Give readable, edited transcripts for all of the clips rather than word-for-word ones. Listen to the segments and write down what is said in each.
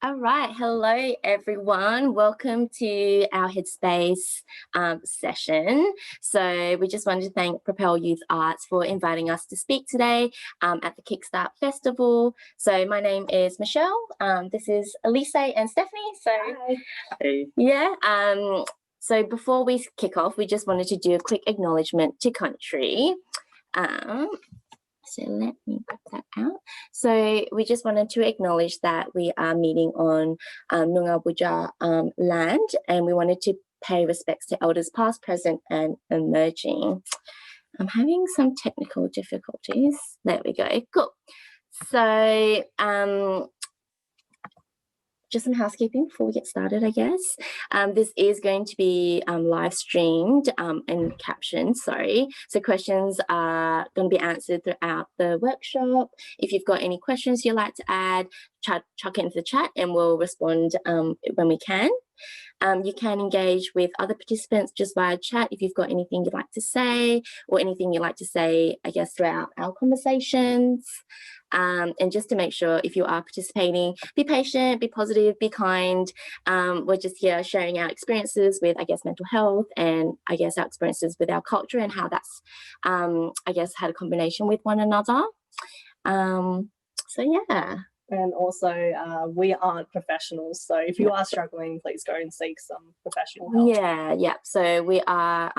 All right. Hello, everyone. Welcome to our headspace session. So we just wanted to thank Propel Youth Arts for inviting us to speak today at the KickstART Festival. So my name is Michelle. This is Elise and Stephanie. So Hi. Hey. Yeah. So before we kick off, we just wanted to do a quick acknowledgement to country. So let me put that out. So we just wanted to acknowledge that we are meeting on Noongar Boodja land, and we wanted to pay respects to elders past, present and emerging. I'm having some technical difficulties. There we go. Cool. So just some housekeeping before we get started, I guess. This is going to be live streamed and captioned, sorry. So questions are going to be answered throughout the workshop. If you've got any questions you'd like to add, chuck it into the chat and we'll respond when we can. You can engage with other participants just via chat if you've got anything you'd like to say or anything you'd like to say, I guess, throughout our conversations. And just to make sure if you are participating, be patient, be positive, be kind. We're just here sharing our experiences with, I guess, mental health and I guess our experiences with our culture and how that's, I guess, had a combination with one another. So yeah. And also, we aren't professionals, so if you are struggling, please go and seek some professional help. Yeah. So we are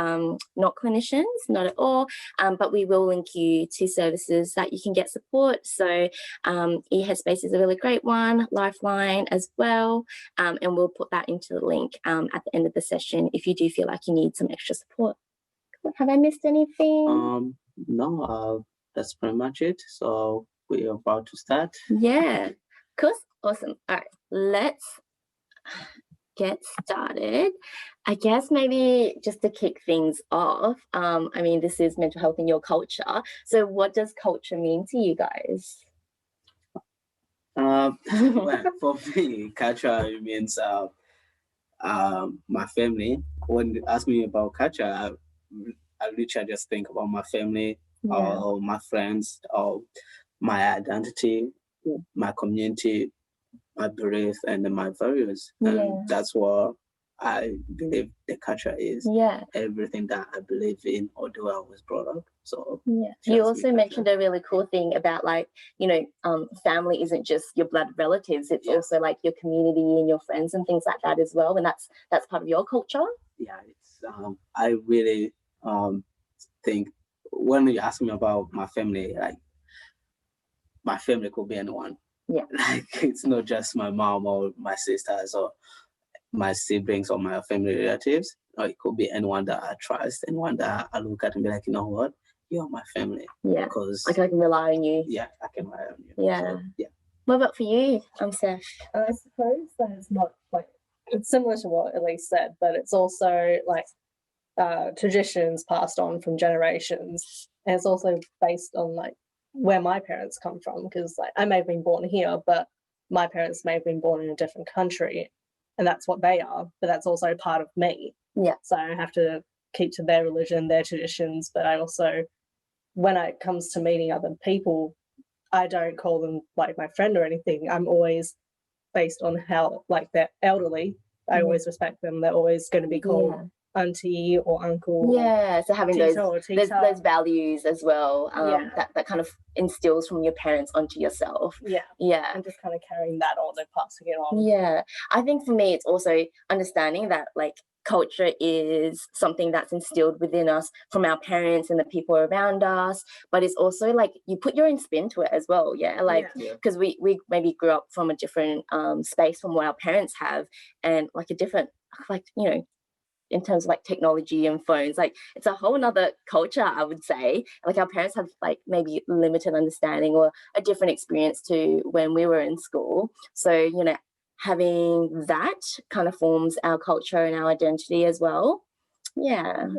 not clinicians, not at all, but we will link you to services that you can get support. So eHeadspace is a really great one, Lifeline as well, and we'll put that into the link at the end of the session if you do feel like you need some extra support. Have I missed anything? No, that's pretty much it. So we are about to start. Yeah, cool. Awesome. All right, let's get started. I guess maybe just to kick things off, I mean, this is mental health in your culture. So what does culture mean to you guys? Well, for me, culture means my family. When you ask me about culture, I literally just think about my family, or my friends, or my identity, my community, my belief, and my values. And that's what I believe the culture is. Everything that I believe in, although I was brought up. So you also mentioned a really cool thing about, like, you know, family isn't just your blood relatives, it's also like your community and your friends and things like that as well, and that's part of your culture. It's I really think when you ask me about my family, like, my family could be anyone. Like, it's not just my mom or my sisters or my siblings or my family relatives. Or it could be anyone that I trust, anyone that I look at and be like, you know what, you're my family. Because like I can rely on you. I can rely on you. So, What about for you, Seth? I suppose that it's not like, it's similar to what Elise said, but it's also like traditions passed on from generations, and it's also based on like where my parents come from, because like I may have been born here, but my parents may have been born in a different country, and that's what they are, but that's also part of me. So I have to keep to their religion, their traditions, but I also, when it comes to meeting other people, I don't call them like my friend or anything. I'm always based on how, like, they're elderly. I always respect them. They're always going to be called auntie or uncle. So having those values as well, that kind of instills from your parents onto yourself. And just kind of carrying that on and passing it on. I think for me it's also understanding that, like, culture is something that's instilled within us from our parents and the people around us, but it's also like you put your own spin to it as well. Because we maybe grew up from a different space from what our parents have, and like a different, like, you know, in terms of like technology and phones, like it's a whole nother culture, I would say. Like our parents have like maybe limited understanding or a different experience to when we were in school. So, you know, having that kind of forms our culture and our identity as well. But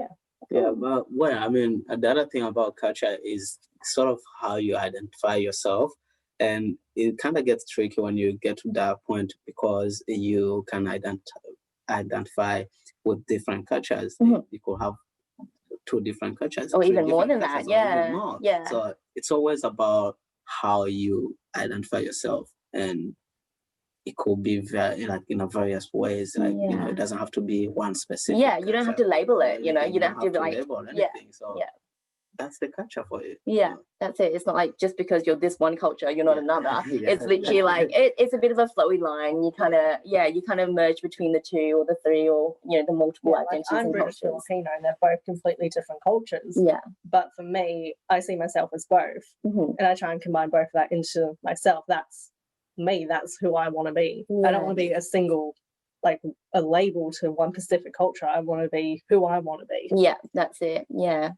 well, I mean, the other thing about culture is sort of how you identify yourself, and it kind of gets tricky when you get to that point, because you can identify with different cultures. You could have 2 different cultures, or even more than that. So it's always about how you identify yourself, and it could be very, like, in a various ways. Like, you know, it doesn't have to be one specific. Yeah, you don't have to label it. You know, you don't have to like label anything. So that's the culture for you. Yeah, that's it. It's not like just because you're this one culture, you're not another. It's literally like it's a bit of a flowy line. You kind of merge between the two or the three or, you know, the multiple identities I'm and British cultures. Filipino, and they're both completely different cultures. Yeah. But for me, I see myself as both, and I try and combine both of that into myself. That's me. That's who I want to be. I don't want to be a single, like a label to one specific culture. I want to be who I want to be. Yeah, that's it. Yeah.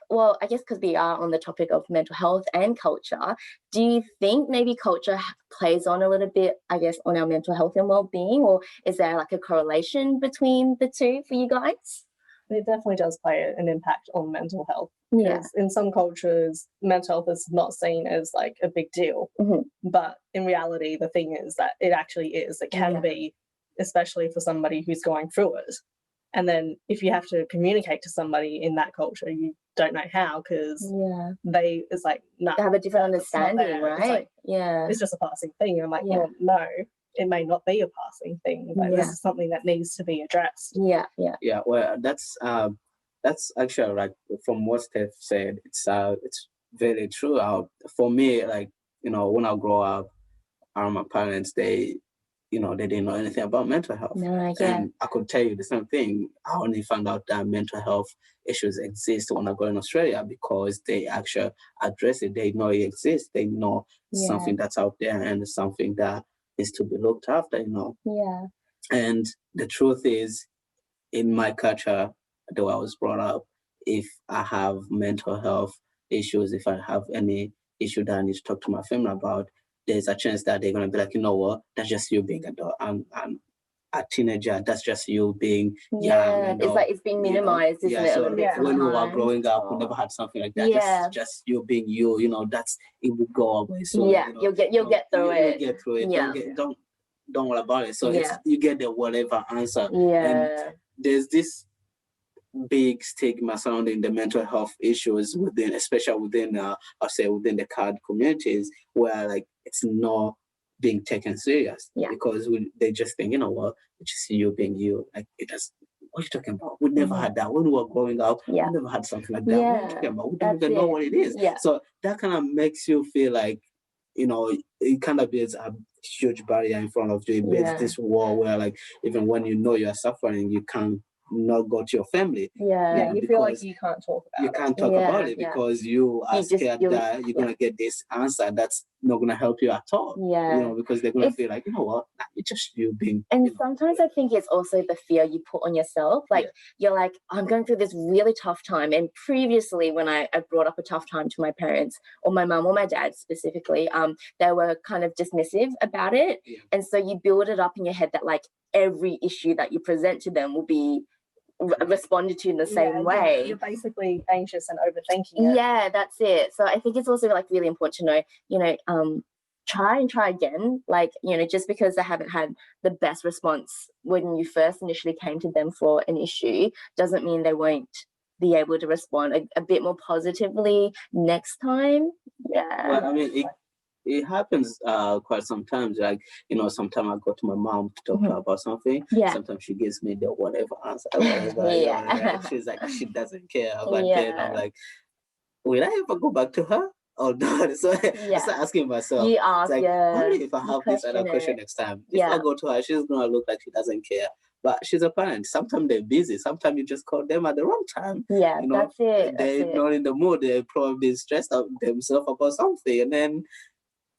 Well, I guess because we are on the topic of mental health and culture, do you think maybe culture plays on a little bit, I guess, on our mental health and well-being, or is there like a correlation between the two for you guys? It definitely does play an impact on mental health. Yeah. In some cultures, mental health is not seen as like a big deal, but in reality, the thing is that it actually is. It can be, especially for somebody who's going through it. And then if you have to communicate to somebody in that culture, you don't know how, because it's like, no, they have a different understanding, right? It's like, yeah, it's just a passing thing. I'm like, well, no, it may not be a passing thing. Like, this is something that needs to be addressed. Yeah. Well, that's actually, like, from what Steph said, it's very true. For me, like, you know, when I grow up, my parents, they didn't know anything about mental health. And I could tell you the same thing. I only found out that mental health issues exist when I go in Australia, because they actually address it. They know it exists. They know something that's out there and something that is to be looked after, you know. Yeah. And the truth is, in my culture, the way I was brought up, if I have mental health issues, if I have any issue that I need to talk to my family about, there's a chance that they're going to be like, you know what, that's just you being a teenager, that's just you being young. It's like it's being minimized, isn't it? So a little bit when we were growing up, we never had something like that. Just you being you, you know, it would go away. So you know, you'll get through it. You'll get through it. Yeah. Don't worry about it. So you get the whatever answer. Yeah. And there's this big stigma surrounding the mental health issues especially within within the card communities, where like it's not being taken serious, because they just think, you know what, it's just you being you. Like, it does. What are you talking about? We never had that when we were growing up. We never had something like that. What are you talking about? We don't even know what it is. So that kind of makes you feel like, you know, it kind of builds a huge barrier in front of you. It builds this wall where, like, even when you know you're suffering, you can't not go to your family. You feel like you can't talk about it. You can't talk about it because you are scared that you're gonna get this answer that's not gonna help you at all. You know, because they're gonna feel like, you know what, it's just you being. And sometimes I think it's also the fear you put on yourself. Like, you're like, I'm going through this really tough time. And previously, when I brought up a tough time to my parents, or my mum or my dad specifically, they were kind of dismissive about it. And so you build it up in your head that, like, every issue that you present to them will be responded to in the same way. You're basically anxious and overthinking it. Yeah, that's it. So I think it's also, like, really important to know, you know, try again. Like, you know, just because they haven't had the best response when you first initially came to them for an issue doesn't mean they won't be able to respond a bit more positively next time. Well, I mean, it happens quite sometimes. Like, you know, sometimes I go to my mom to talk to her about something. Sometimes she gives me the whatever answer. Whatever. She's like, she doesn't care. But then I'm like, will I ever go back to her or not? So I start asking myself. You ask, like, what if I have this other question next time? If I go to her, she's gonna look like she doesn't care. But she's a parent. Sometimes they're busy. Sometimes you just call them at the wrong time. Yeah, you know, that's it. They're not in the mood. They're probably stressed out themselves about something, and then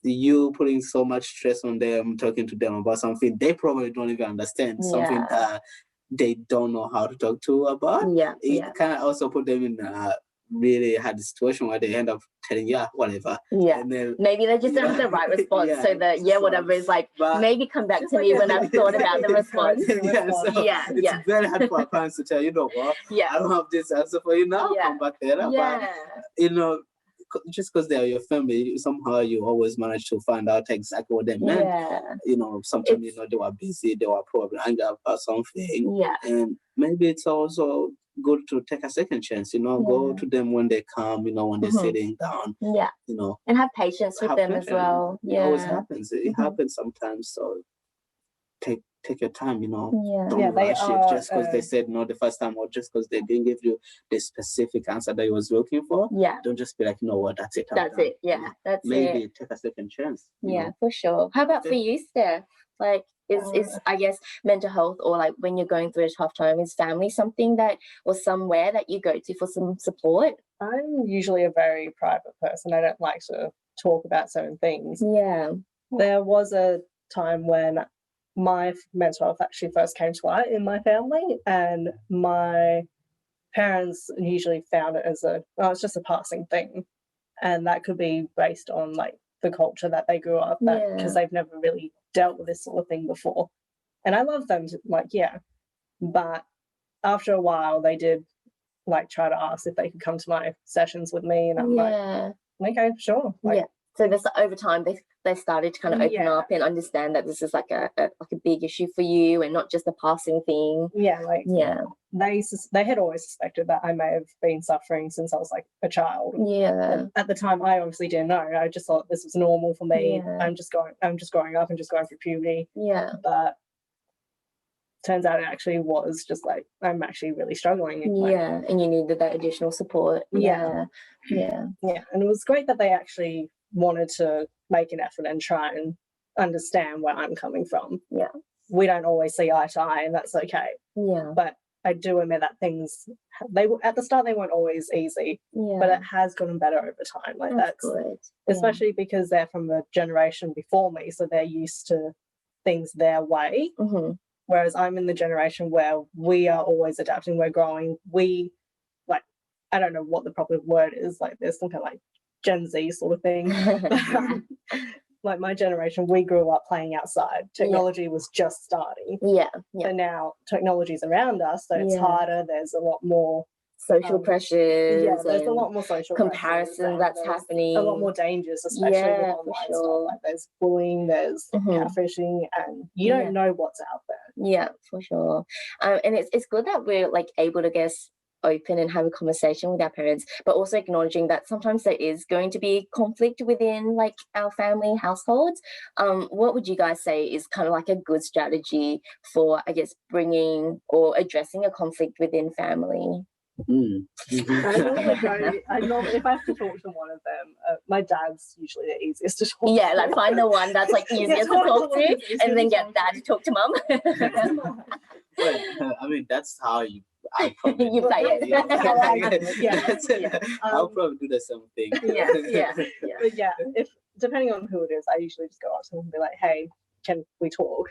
you putting so much stress on them, talking to them about something they probably don't even understand, something that they don't know how to talk to about. It kind of also put them in a really hard situation where they end up telling whatever. And then, maybe they just don't have the right response. So whatever is like, maybe come back to me when I've thought about the response. It's very hard for our parents to tell, you know what, I don't have this answer for you now, come back later. But, you know, just because they're your family, somehow you always manage to find out exactly what they meant. You know, sometimes, you know, they were busy, they were probably angry about something. And maybe it's also good to take a second chance, you know, go to them when they come, you know, when they're sitting down. You know. And have patience with them as well. It always happens. It happens sometimes. So take your time, you know. Yeah. Don't rush it just because they said no the first time, or just because they didn't give you the specific answer that you was looking for. Yeah. Don't just be like, you know what, that's it. That's it. Yeah. That's Maybe it. take a second chance. Yeah, for sure. How about for you, Steph? Like, is I guess mental health, or like when you're going through a tough time, is family something that, or somewhere that you go to for some support? I'm usually a very private person. I don't like to talk about certain things. Yeah. There was a time when my mental health actually first came to light in my family, and my parents usually found it as it's just a passing thing, and that could be based on like the culture that they grew up at, because they've never really dealt with this sort of thing before. And I love them but after a while they did like try to ask if they could come to my sessions with me, and I'm like, okay, sure. So this over time they started to kind of open up and understand that this is like a big issue for you and not just a passing thing. They had always suspected that I may have been suffering since I was like a child. And at the time I obviously didn't know. I just thought this was normal for me. I'm just growing up and just going through puberty. But turns out it actually was just like I'm actually really struggling. And you needed that additional support. And it was great that they actually wanted to make an effort and try and understand where I'm coming from. We don't always see eye to eye, and that's okay. But I do admit that things at the start they weren't always easy, but it has gotten better over time. Like that's good. Especially because they're from the generation before me, so they're used to things their way. Whereas I'm in the generation where we are always adapting, we're growing. I don't know what the proper word is, like there's some kind of like Gen Z sort of thing. Like my generation, we grew up playing outside. Technology was just starting. So now technology's around us, so it's harder. There's a lot more social pressures. There's a lot more social comparison that's happening. A lot more dangers, especially with online stuff. Like there's bullying, there's catfishing, and you don't know what's out there. Yeah, for sure. And it's good that we're like able to guess open and have a conversation with our parents, but also acknowledging that sometimes there is going to be conflict within like our family households. What would you guys say is kind of like a good strategy for, I guess, bringing or addressing a conflict within family? I normally if I have to talk to one of them, my dad's usually the easiest to talk to. Like find the one that's like easiest to talk to, and then get dad to talk to mum. I mean, that's how I probably you play it. I'll probably do the same thing. But if depending on who it is, I usually just go up to them and be like, hey, can we talk?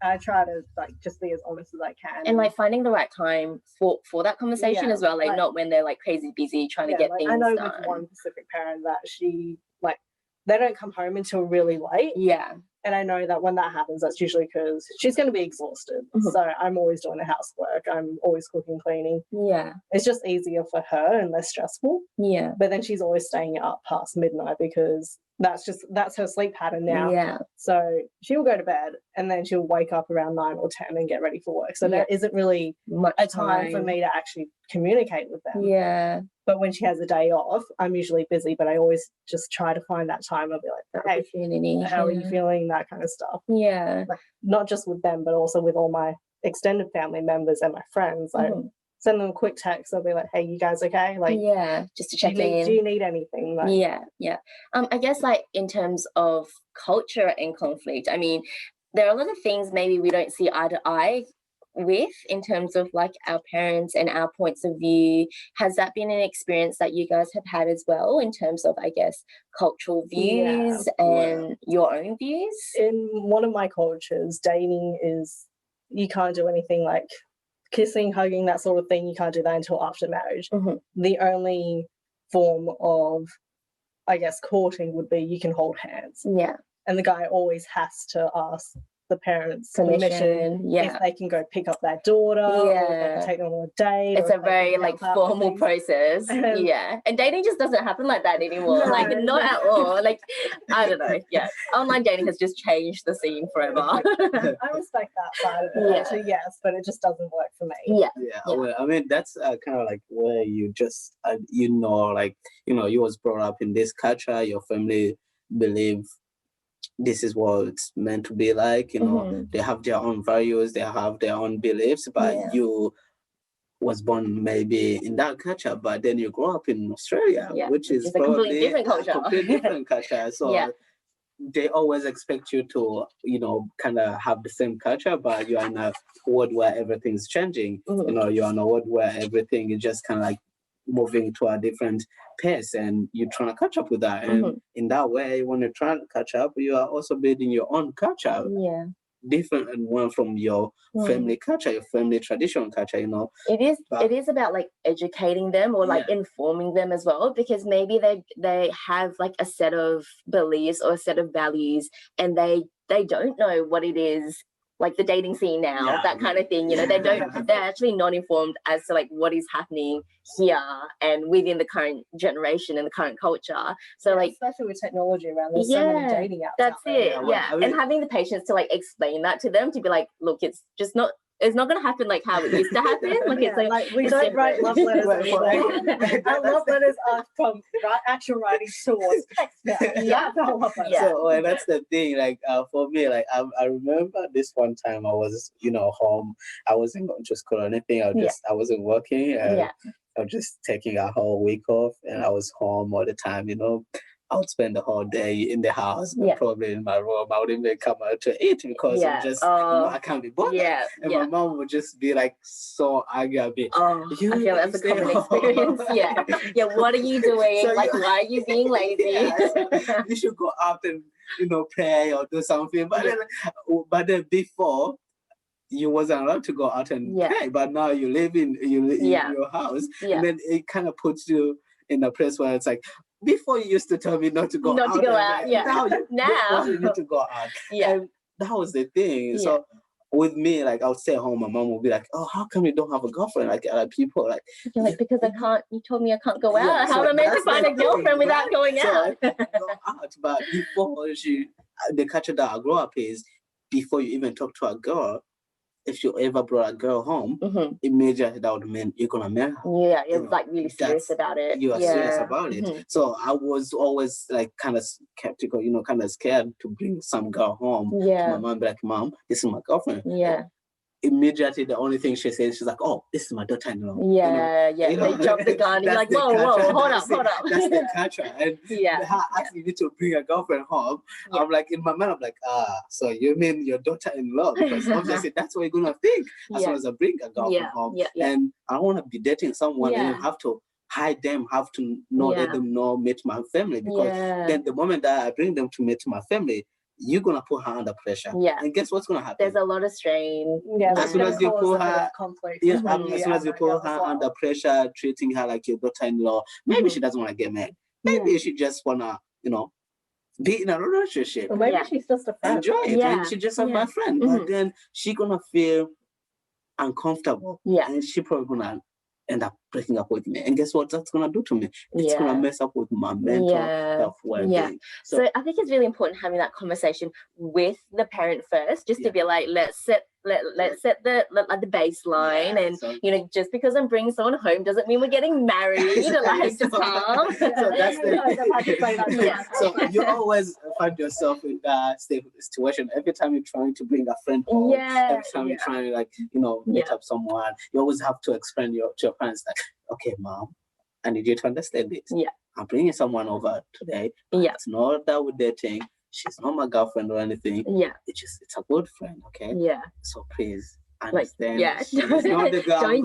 I try to like just be as honest as I can, and like finding the right time for that conversation as well, like not when they're like crazy busy trying to get things I know done. with one specific parent that she like they don't come home until really late. And I know that when that happens, that's usually because she's going to be exhausted. So I'm always doing the housework. I'm always cooking, cleaning. It's just easier for her and less stressful. But then she's always staying up past midnight because that's her sleep pattern now. So she'll go to bed and then she'll wake up around 9 or 10 and get ready for work. So there isn't really much a time for me to actually communicate with them. But when she has a day off, I'm usually busy, but I always just try to find that time. I'll be like, hey, how are you feeling? That kind of stuff. Like, not just with them, but also with all my extended family members and my friends. I send them a quick text. I'll be like, hey, you guys okay? Like, just to check in. Do you need anything? Like, I guess like in terms of culture and conflict, I mean, there are a lot of things maybe we don't see eye to eye with in terms of like our parents and our points of view. Has that been an experience that you guys have had as well in terms of, I guess, cultural views and your own views? In one of my cultures, dating is, you can't do anything like kissing, hugging, that sort of thing. You can't do that until after marriage. The only form of, I guess, courting would be you can hold hands. And the guy always has to ask the parents' permission if they can go pick up their daughter or if they can take them on a date. It's a very like formal process. And dating just doesn't happen like that anymore. Like not at all. Like I don't know. Online dating has just changed the scene forever. I respect that side of it actually, yes, but it just doesn't work for me. Well, I mean, that's kind of like where you just like you was brought up in this culture, your family believe this is what it's meant to be like, you know. They have their own values, they have their own beliefs, but you was born maybe in that culture, but then you grow up in Australia, which is a completely different culture. Completely different culture. So they always expect you to, you know, kind of have the same culture, but you are in a world where everything's changing. You know, you're in a world where everything is just kind of like moving to a different pace, and you're trying to catch up with that. And in that way, when you're trying to catch up, you are also building your own culture. Different and one from your family culture, your family traditional culture, you know. It is about like educating them or like informing them as well, because maybe they have like a set of beliefs or a set of values, and they don't know what it is, like the dating scene now, that kind of thing, you know. They're actually not informed as to like what is happening here and within the current generation and the current culture. So like, especially with technology around, there's so many dating apps. That's it. I mean, and having the patience to like explain that to them, to be like, look, it's not going to happen like how it used to happen. Like it's like we don't write love letters anymore. Our love letters are from actual writing towards text now. So that's the thing. Like for me, like I remember this one time I was, you know, home. I wasn't going to school or anything. I wasn't working. I was just taking a whole week off, and I was home all the time. You know, I would spend the whole day in the house, probably in my room. I wouldn't even come out to eat because I'm just, you know, I can't be bothered. And my mom would just be like so angry at me. I feel that's a common experience. What are you doing? So like, why are you being lazy? So you should go out and, you know, pray or do something. But then before, you wasn't allowed to go out and pray. But now you live in your house, and then it kind of puts you in a place where it's like, before you used to tell me not to go out. Now you need to go out. And that was the thing. So with me, like I would stay at home, my mom would be like, "Oh, how come you don't have a girlfriend like other people?" Like, you're like, because I can't. You told me I can't go out. How am I meant to find a girlfriend without going out? Go out. But before the culture that I grew up is, before you even talk to a girl, if you ever brought a girl home, immediately that would mean you're gonna marry her. Yeah, you're like really serious about it. You are serious about it. So I was always like kind of skeptical, you know, kind of scared to bring some girl home. To my mom, be like, "Mom, this is my girlfriend." Immediately, the only thing she says, she's like, "Oh, this is my daughter-in-law." They jump the gun. You're like, whoa, hold up. That's the culture. And asking me to bring a girlfriend home, I'm like, in my mind, I'm like, so you mean your daughter-in-law? Because obviously that's what you're gonna think as soon as I bring a girlfriend home. And I don't want to be dating someone and have to hide them, have to know, let them know, meet my family, because then the moment that I bring them to meet my family, you're gonna put her under pressure. And guess what's gonna happen? There's a lot of strain. As soon as you put her as soon as you put her under pressure, treating her like your daughter-in-law, maybe she doesn't want to get married. Maybe she just wanna, you know, be in a relationship. Or maybe she's just a friend. Enjoy it. And she just my friend. But then she gonna feel uncomfortable. And she probably gonna end up breaking up with me. And guess what that's gonna do to me? It's gonna mess up with my mental health well-being. So I think it's really important having that conversation with the parent first, just to be like, let's set the baseline, and so, you know, just because I'm bringing someone home doesn't mean we're getting married. So that's the So you always find yourself in that situation every time you're trying to bring a friend home. Every time you're trying to, like, you know, meet up someone, you always have to explain to your parents that, okay, Mom, I need you to understand this. I'm bringing someone over today. It's not that we're dating. She's not my girlfriend or anything. It's a good friend, okay? So please understand. Don't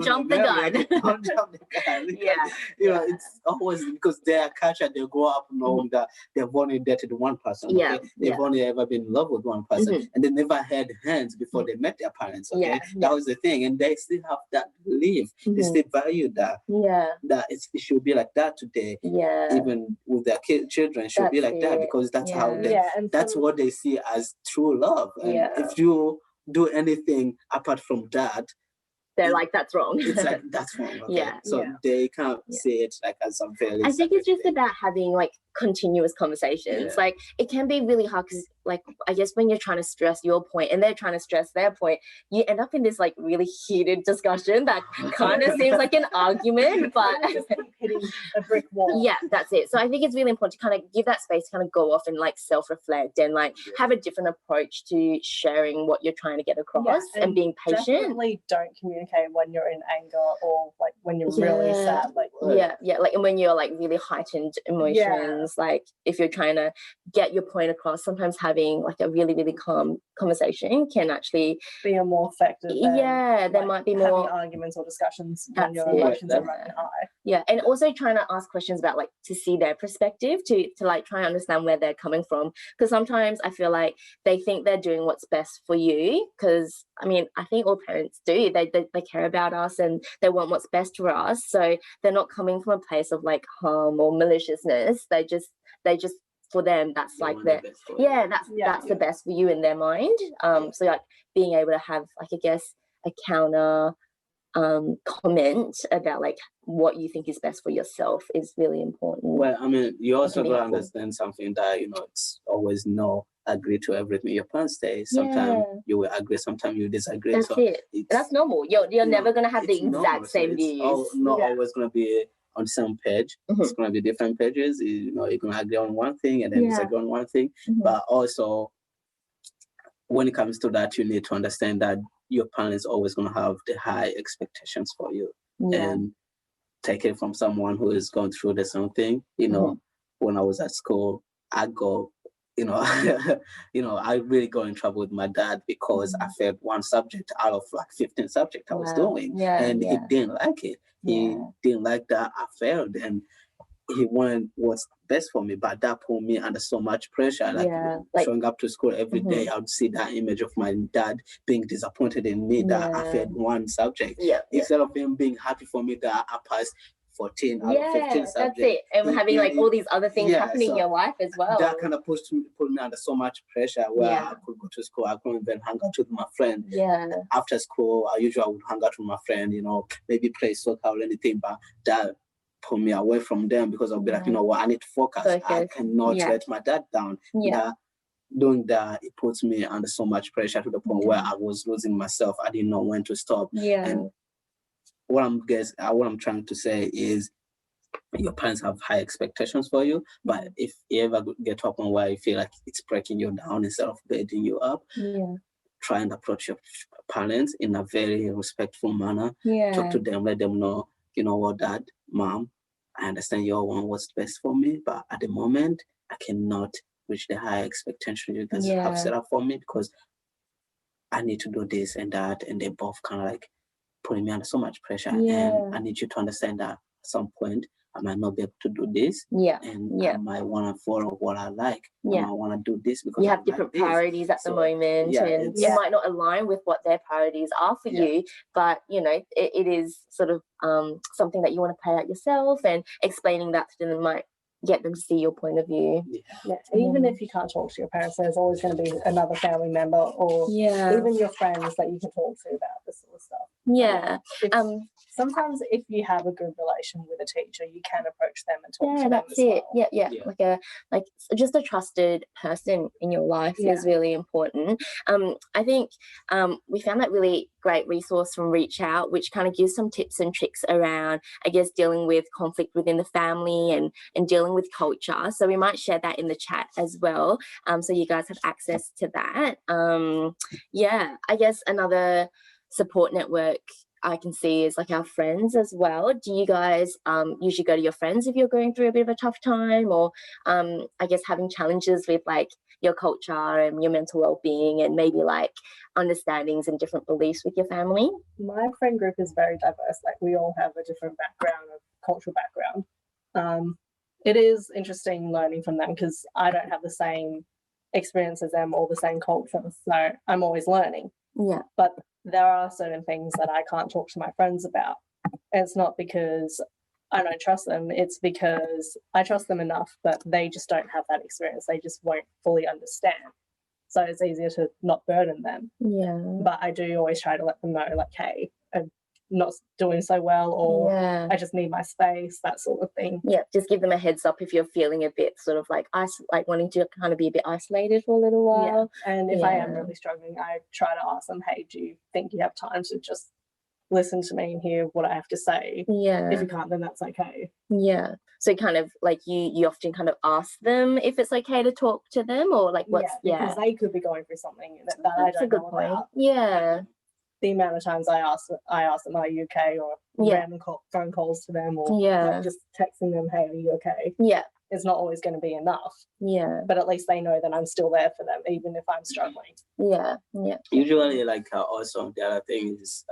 jump the gun. Don't jump the gun. You know, it's always because their culture, they grow up knowing that they've only dated one person. They've only ever been in love with one person, and they never had hands before they met their parents. Okay, that was the thing, and they still have that belief. They still value that. That it should be like that today. Even with their children, it should be like that, because that's how that's what they see as true love. And if you do anything apart from that, they're like, that's wrong. It's like, that's wrong. Okay? Yeah. So they can't see it like as a very. I think it's just about having like continuous conversations. Like it can be really hard because like I guess when you're trying to stress your point and they're trying to stress their point, you end up in this like really heated discussion that kind of seems like an argument, but just keep hitting a brick wall. Yeah, that's it. So I think it's really important to kind of give that space to kind of go off and like self-reflect and like have a different approach to sharing what you're trying to get across and being patient. Definitely don't communicate when you're in anger or like when you're really sad. Like like and when you're like really heightened emotions, like if you're trying to get your point across, sometimes having like a really, really calm conversation can actually be a more effective than, there might be more arguments or discussions when your emotions are running high. Yeah, and also trying to ask questions about like to see their perspective, to like try and understand where they're coming from, because sometimes I feel like they think they're doing what's best for you, because I mean I think all parents do, they care about us and they want what's best for us, so they're not coming from a place of like harm or maliciousness. They just for them that's like that's the best for you in their mind. So like being able to have like I guess a counter comment about like what you think is best for yourself is really important. Well, I mean, you also got to understand something that, you know, it's always no agree to everything your parents say. Sometimes you will agree, sometimes you disagree. That's that's normal. You're never going to have the exact same views. It's not always going to be on some page. It's going to be different pages. You know, you're going to agree on one thing and then disagree on one thing. But also, when it comes to that, you need to understand that your parents always going to have the high expectations for you, and take it from someone who is going through the same thing. You know, when I was at school, I really got in trouble with my dad because I failed one subject out of like 15 subjects I was doing, and he didn't like it. He didn't like that I failed, and he wanted what's best for me, but that put me under so much pressure. Like showing up to school every day, I would see that image of my dad being disappointed in me that I failed one subject. Instead of him being happy for me that I passed 14 out of 15 subjects. That's it. And having like all these other things happening in your life as well. That kind of put me under so much pressure where I could go to school. I couldn't even hang out with my friend. After school, I usually would hang out with my friend, you know, maybe play soccer or anything, but that pull me away from them because I'll be like, you know what, I need to focus. I cannot let my dad down. Doing that, it puts me under so much pressure to the point where I was losing myself. I didn't know when to stop. And what I'm trying to say is your parents have high expectations for you, but if you ever get to a point where you feel like it's breaking you down instead of building you up, try and approach your parents in a very respectful manner. Talk to them, let them know, you know what, Dad, Mom, I understand you all want what's best for me, but at the moment, I cannot reach the high expectation you guys have set up for me because I need to do this and that, and they both kind of like putting me under so much pressure. And I need you to understand that at some point, I might not be able to do this. And I might want to follow what I like. I might want to do this because you have different priorities at the moment, and it might not align with what their priorities are for you, but you know, it is sort of something that you want to play out yourself, and explaining that to them might get them to see your point of view. Even if you can't talk to your parents, there's always going to be another family member or even your friends that you can talk to about this sort of stuff. Sometimes if you have a good relation with a teacher, you can approach them and talk to them as well. Like just a trusted person in your life is really important. I think we found that really great resource from Reach Out, which kind of gives some tips and tricks around, I guess, dealing with conflict within the family and dealing with culture. So we might share that in the chat as well, so you guys have access to that. I guess another support network I can see is like our friends as well. Do you guys usually go to your friends if you're going through a bit of a tough time, or I guess having challenges with like your culture and your mental well-being and maybe like understandings and different beliefs with your family? My friend group is very diverse. Like we all have a different background, a cultural background. It is interesting learning from them because I don't have the same experience as them or the same culture, so I'm always learning. But there are certain things that I can't talk to my friends about. And it's not because I don't trust them, it's because I trust them enough, but they just don't have that experience. They just won't fully understand. So it's easier to not burden them. But I do always try to let them know, like, hey, not doing so well, or Yeah. I just need my space, that sort of thing. Yeah, just give them a heads up if you're feeling a bit sort of like wanting to kind of be a bit isolated for a little while. Yeah. And if I am really struggling, I try to ask them, hey, do you think you have time to just listen to me and hear what I have to say? Yeah. If you can't, then that's okay. Yeah. So kind of like you often kind of ask them if it's okay to talk to them, or like what's because they could be going through something that I That's a don't good know point. about. Yeah. The amount of times I ask them, are you okay, or random phone calls to them, or like just texting them, hey, are you okay? Yeah. It's not always going to be enough. Yeah. But at least they know that I'm still there for them, even if I'm struggling. Yeah. Yeah. Usually, like also the other thing is,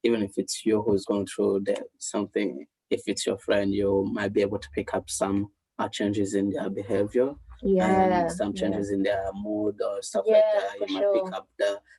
even if it's you who's going through something, if it's your friend, you might be able to pick up some changes in their behavior. And some changes in their mood or stuff like that. You might pick up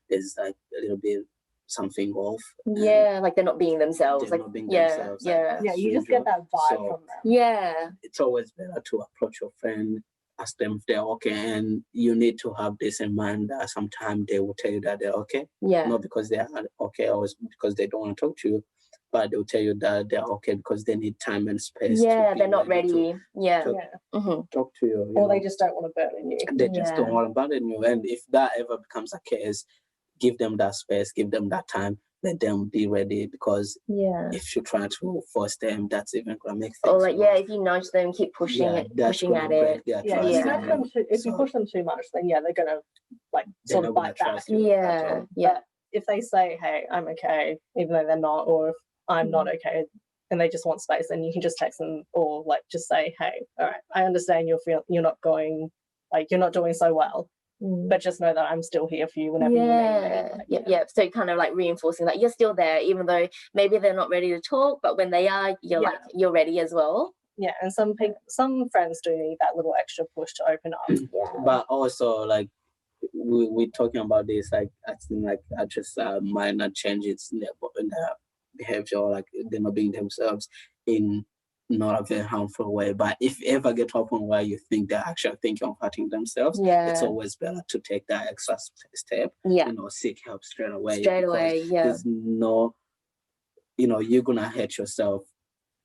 there's like a little bit something off. Yeah, like they're not being themselves. They're like not being yeah, themselves. yeah. Yeah, you just get that vibe from them. Yeah. It's always better to approach your friend, ask them if they're okay, and you need to have this in mind that sometimes they will tell you that they're okay. Yeah. Not because they are okay or because they don't want to talk to you, but they'll tell you that they're okay because they need time and space. Yeah, they're not ready. Talk to you. Or they just don't want to burden you. They just don't want to burden you. And if that ever becomes a case, give them that space, give them that time, let them be ready, because if you try to force them, that's even gonna make things or like worse. if you nudge them, keep pushing at it. If you push them too much, then they're gonna like sort of bite back. But if they say, hey, I'm okay, even though they're not, or if I'm not okay and they just want space, then you can just text them, or like just say, hey, all right, I understand you're not doing so well, but just know that I'm still here for you whenever you need me. So kind of like reinforcing that you're still there, even though maybe they're not ready to talk, but when they are, like you're ready as well. Yeah, and some friends do need that little extra push to open up. But also, like we're talking about this, like I think like just minor changes in their behavior, like they're not being themselves in not a very harmful way. But if you ever get to a point where you think they're actually thinking of hurting themselves, it's always better to take that extra step. Seek help straight away. There's no, you're gonna hurt yourself.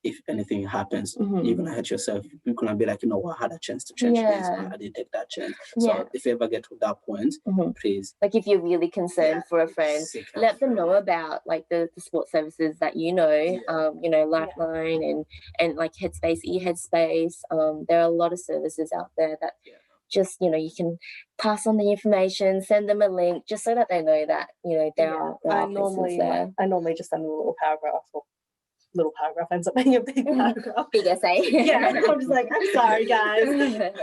If anything happens, you're gonna hurt yourself. You're gonna be like, I had a chance to change this, but I didn't take that chance. So if you ever get to that point, please, like if you're really concerned for a friend, let them know about like the support services that Lifeline and like Headspace, Headspace. There are a lot of services out there that just you can pass on the information, send them a link, just so that they know that there are places there. I normally just send them a little paragraph. Little paragraph ends up being a big paragraph. Big essay. I'm just like, I'm sorry, guys.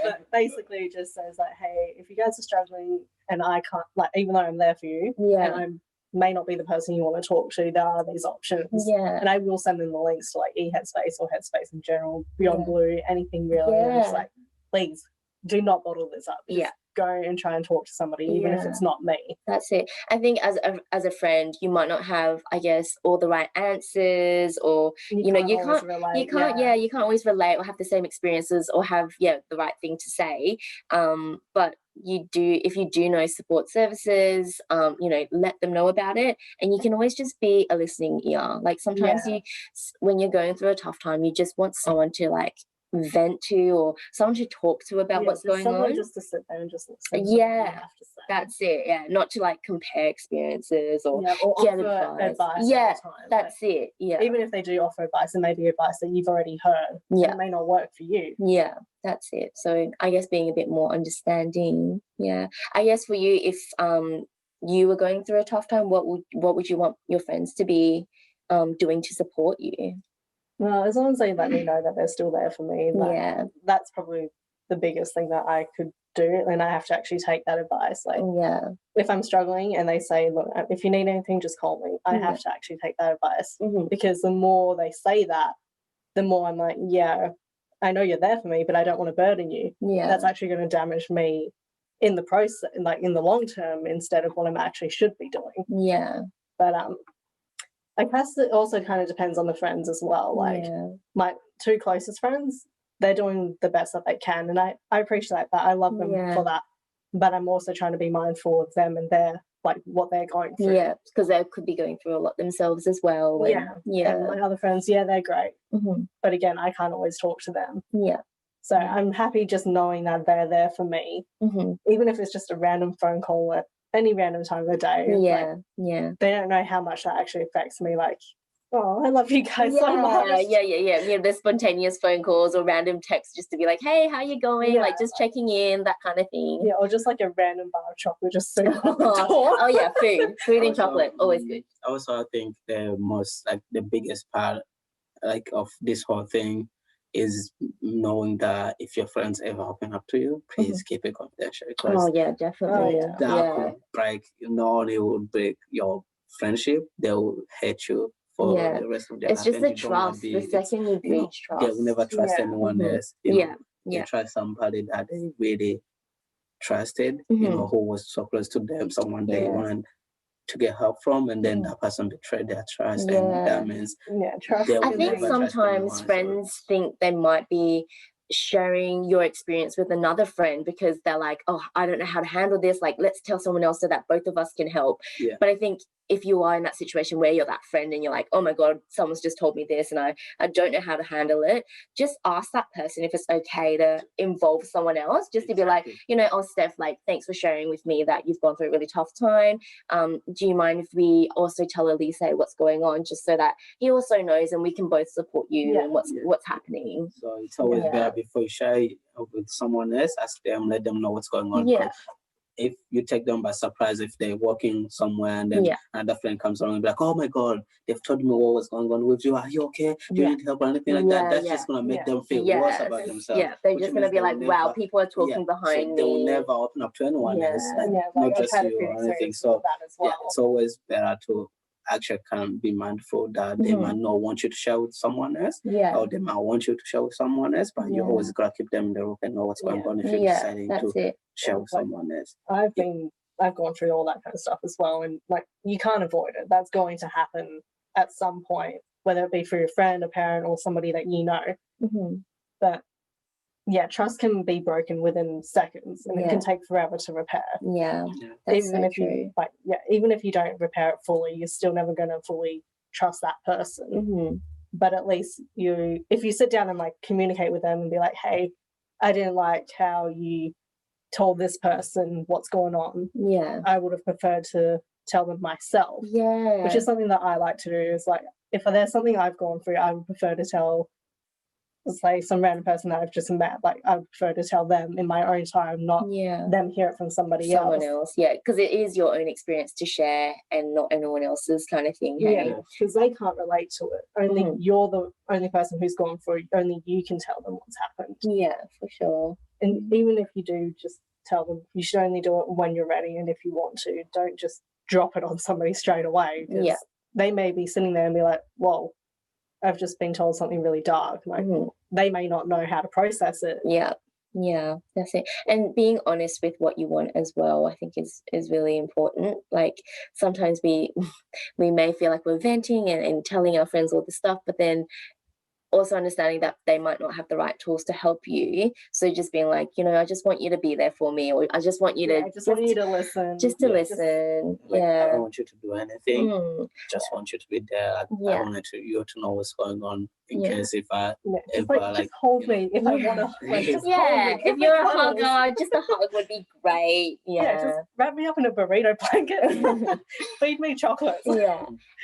But basically it just says like, hey, if you guys are struggling and I can't, like, even though I'm there for you and I may not be the person you want to talk to, there are these options. And I will send them the links to like Headspace or Headspace in general, Beyond Blue, anything really. And it's like, please do not bottle this up. Just go and try and talk to somebody, even if it's not me. That's it. I think as a friend, you might not have, I guess, all the right answers, or you can't always relate or have the same experiences or have the right thing to say. But if you do know support services, let them know about it, and you can always just be a listening ear. Like sometimes when you're going through a tough time, you just want someone to like vent to, or someone to talk to about what's going on. Just to sit there and just listen. That's it. Not to like compare experiences or get advice. That's it. Even if they do offer advice, and maybe advice that you've already heard, it may not work for you. That's it. So I guess being a bit more understanding. I guess for you, if you were going through a tough time, what would you want your friends to be doing to support you? Well, as long as they let me know that they're still there for me, that's probably the biggest thing that I could do. And I have to actually take that advice. Like, if I'm struggling and they say, look, if you need anything, just call me, I have to actually take that advice, because the more they say that, the more I'm like, I know you're there for me, but I don't want to burden you. That's actually going to damage me in the process, like in the long term, instead of what I actually should be doing. But I guess it also kind of depends on the friends as well. Like my two closest friends, they're doing the best that they can, and I appreciate that. I love them for that. But I'm also trying to be mindful of them and their like what they're going through. Yeah, because they could be going through a lot themselves as well. And my other friends, they're great. But again, I can't always talk to them. So I'm happy just knowing that they're there for me, even if it's just a random phone call at any random time of the day. They don't know how much that actually affects me. Like, oh, I love you guys so much. The spontaneous phone calls or random texts just to be like, hey, how you going? Like just checking in, that kind of thing. Yeah, or just like a random bar of chocolate just sitting at the door. Oh yeah, food and chocolate, always good. Also, I think the biggest part of this whole thing is knowing that if your friends ever open up to you, please keep it confidential. Definitely. That could break, not only would break your friendship, they will hate you for the rest of their life. It's just the trust. The second you breach trust, they will never trust anyone else. They trust somebody that they really trusted, who was so close to them, someone they wanted to get help from, and then that person betrayed their trust, and that means trust. I think sometimes friends think they might be sharing your experience with another friend because they're like, oh, I don't know how to handle this, like let's tell someone else so that both of us can help. But I think if you are in that situation where you're that friend and you're like, oh my God, someone's just told me this and I don't know how to handle it, just ask that person if it's okay to involve someone else, just to be like, oh Steph, like thanks for sharing with me that you've gone through a really tough time. Do you mind if we also tell Elise what's going on, just so that he also knows and we can both support you and what's happening. So it's always better before you share it with someone else, ask them, let them know what's going on. If you take them by surprise, if they're walking somewhere and then another friend comes along and be like, oh my God, they've told me what was going on with you. Are you okay? Do you need help or anything like that? That's just going to make them feel worse about themselves. Yeah, they're just going to be like, wow, people are talking behind me. They will never open up to anyone else, not just you or anything. So it's always better to actually can be mindful that they might not want you to share with someone else, or they might want you to share with someone else, but you always gotta keep them in the loop and know what's going on if you're deciding to share with someone else. I've gone through all that kind of stuff as well, and like you can't avoid it. That's going to happen at some point, whether it be for your friend, a parent, or somebody that you know. But trust can be broken within seconds, and it can take forever to repair. Even if you don't repair it fully, you're still never going to fully trust that person. But at least if you sit down and like communicate with them and be like, hey, I didn't like how you told this person what's going on. I would have preferred to tell them myself. Which is something that I like to do, is like, if there's something I've gone through, I would prefer to tell, say, some random person that I've just met. Like, I would prefer to tell them in my own time, not them hear it from someone else. Because it is your own experience to share and not anyone else's kind of thing. Because they can't relate to it. Only you're the only person who's gone through it. Only you can tell them what's happened. For sure. And even if you do just tell them, you should only do it when you're ready, and if you want to. Don't just drop it on somebody straight away, because they may be sitting there and be like, whoa, I've just been told something really dark. Like, they may not know how to process it. That's it. And being honest with what you want as well, I think is really important. Like, sometimes we may feel like we're venting and telling our friends all this stuff, but then also understanding that they might not have the right tools to help you. So just being like, I just want you to be there for me, or I just want you to want you to listen. Just to listen. I don't want you to do anything. Just want you to be there. I wanted you to know what's going on in case if I just hold me if I want to. Like, just hold me. If you're a hugger, just a hug would be great. Just wrap me up in a burrito blanket. Feed me chocolates.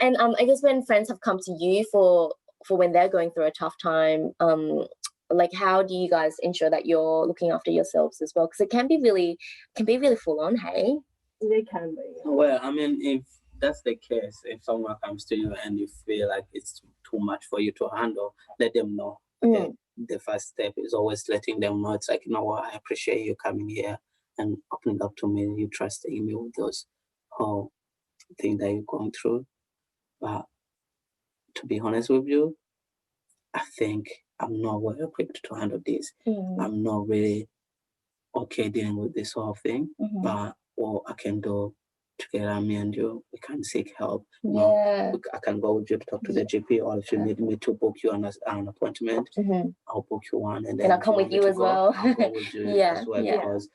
And I guess when friends have come to you for when they're going through a tough time, like, how do you guys ensure that you're looking after yourselves as well? Because it can be really full on. Hey, it can be. Well, I mean, if that's the case, if someone comes to you and you feel like it's too much for you to handle, let them know. The first step is always letting them know. It's like, you know what, I appreciate you coming here and opening up to me, you trusting me with those whole thing that you're going through. But to be honest with you, I think I'm not well equipped to handle this. I'm not really okay dealing with this whole thing. But what I can do together, me and you, we can seek help. I can go with you to talk to the GP, or if you need me to book you an appointment, I'll book you one, and then I'll come with you as well. I'll go with you as well, because